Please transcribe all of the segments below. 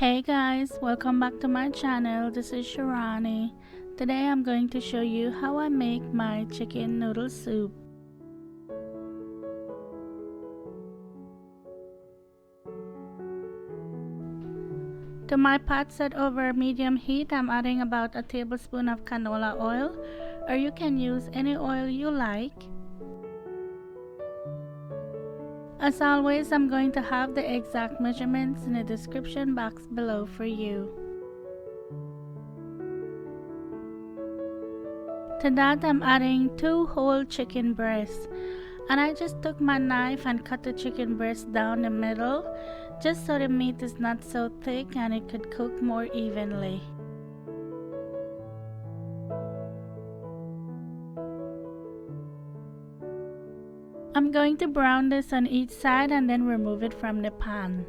Hey guys, welcome back to my channel. This is Shirani. Today I'm going to show you how I make my chicken noodle soup. To my pot set over medium heat, I'm adding about a tablespoon of canola oil, or you can use any oil you like. As always, I'm going to have the exact measurements in the description box below for you. To that, I'm adding 2 whole chicken breasts, and I just took my knife and cut the chicken breast down the middle just so the meat is not so thick and it could cook more evenly. I'm going to brown this on each side and then remove it from the pan.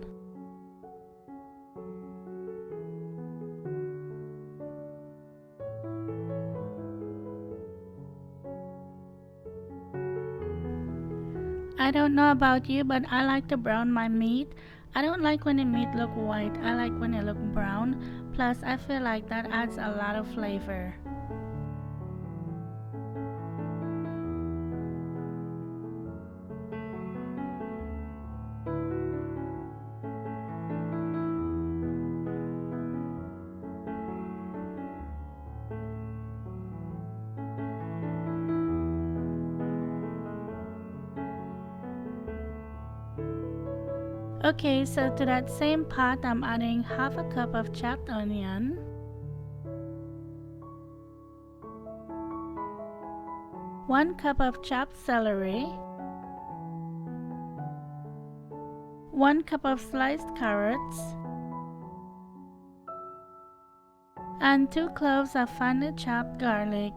I don't know about you, but I like to brown my meat. I don't like when the meat look white. I like when it look brown. Plus, I feel like that adds a lot of flavor. Okay, so to that same pot, I'm adding half a cup of chopped onion, 1 cup of chopped celery, 1 cup of sliced carrots, and 2 cloves of finely chopped garlic.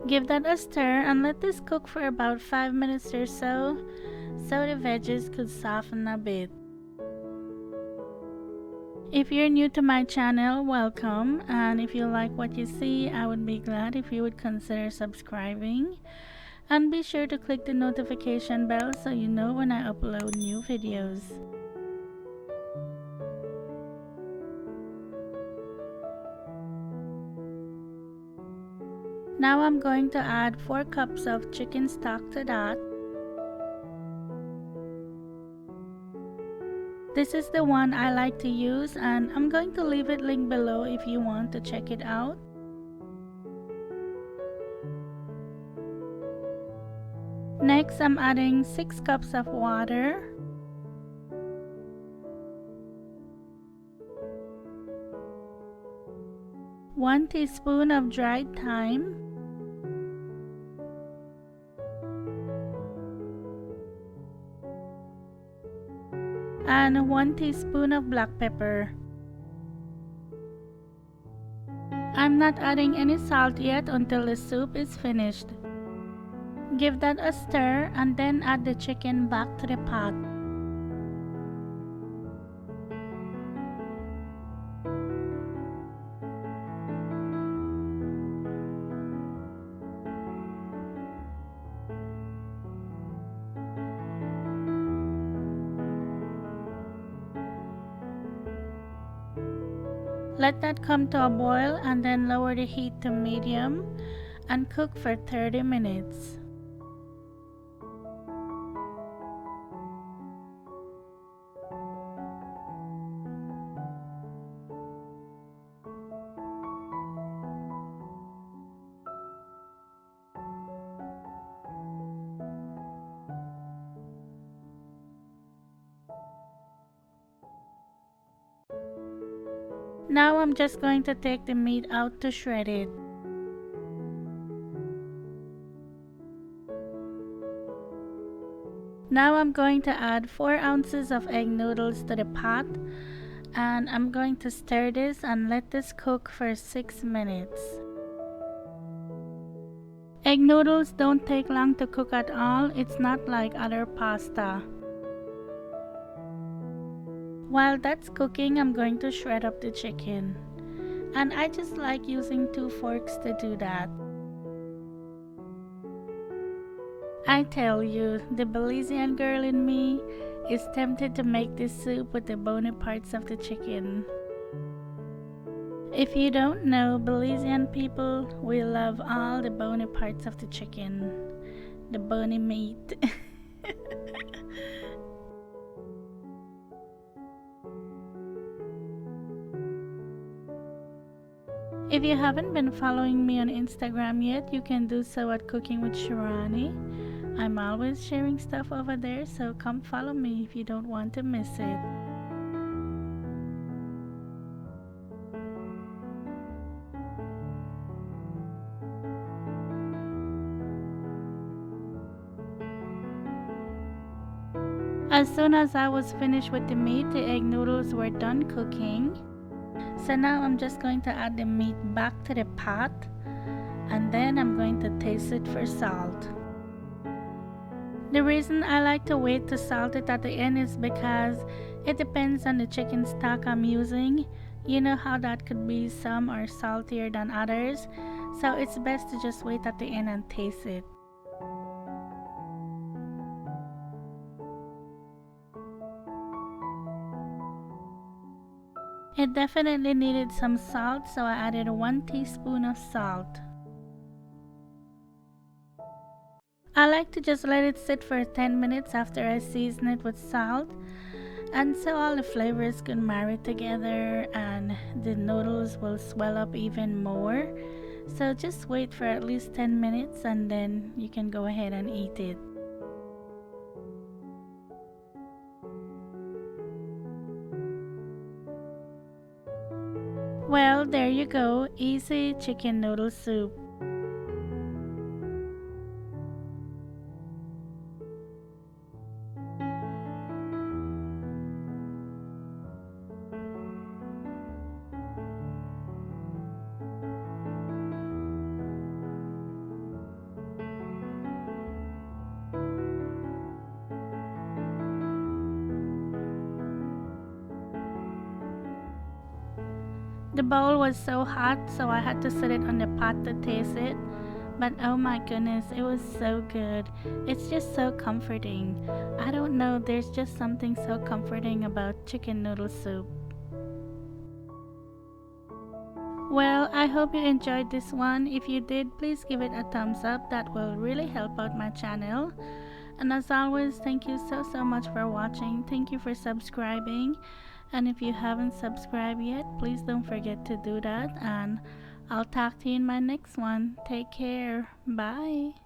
Give that a stir and let this cook for about 5 minutes or so the veggies could soften a bit. If you're new to my channel, welcome, and if you like what you see, I would be glad if you would consider subscribing, and be sure to click the notification bell so you know when I upload new videos. Now I'm going to add 4 cups of chicken stock to that. This is the one I like to use, and I'm going to leave it linked below if you want to check it out. Next, I'm adding 6 cups of water, 1 teaspoon of dried thyme, and 1 teaspoon of black pepper. I'm not adding any salt yet until the soup is finished. Give that a stir and then add the chicken back to the pot. Let that come to a boil and then lower the heat to medium and cook for 30 minutes. Now I'm just going to take the meat out to shred it. Now I'm going to add 4 ounces of egg noodles to the pot, and I'm going to stir this and let this cook for 6 minutes. Egg noodles don't take long to cook at all. It's not like other pasta. While that's cooking, I'm going to shred up the chicken, and I just like using 2 forks to do that. I tell you, the Belizean girl in me is tempted to make this soup with the bony parts of the chicken. If you don't know, Belizean people, we love all the bony parts of the chicken, the bony meat. If you haven't been following me on Instagram yet, you can do so at Cooking with Shirani. I'm always sharing stuff over there, so come follow me if you don't want to miss it. As soon as I was finished with the meat, the egg noodles were done cooking. So now I'm just going to add the meat back to the pot, and then I'm going to taste it for salt. The reason I like to wait to salt it at the end is because it depends on the chicken stock I'm using. You know how that could be, some are saltier than others, so it's best to just wait at the end and taste it. It definitely needed some salt, so I added 1 teaspoon of salt. I like to just let it sit for 10 minutes after I season it with salt, and so all the flavors can marry together and the noodles will swell up even more. So just wait for at least 10 minutes and then you can go ahead and eat it. Well, there you go, easy chicken noodle soup. The bowl was so hot, so I had to set it on the pot to taste it. But oh my goodness, it was so good. It's just so comforting. I don't know, there's just something so comforting about chicken noodle soup. Well, I hope you enjoyed this one. If you did, please give it a thumbs up. That will really help out my channel. And as always, thank you so much for watching. Thank you for subscribing. And if you haven't subscribed yet, please don't forget to do that. And I'll talk to you in my next one. Take care. Bye.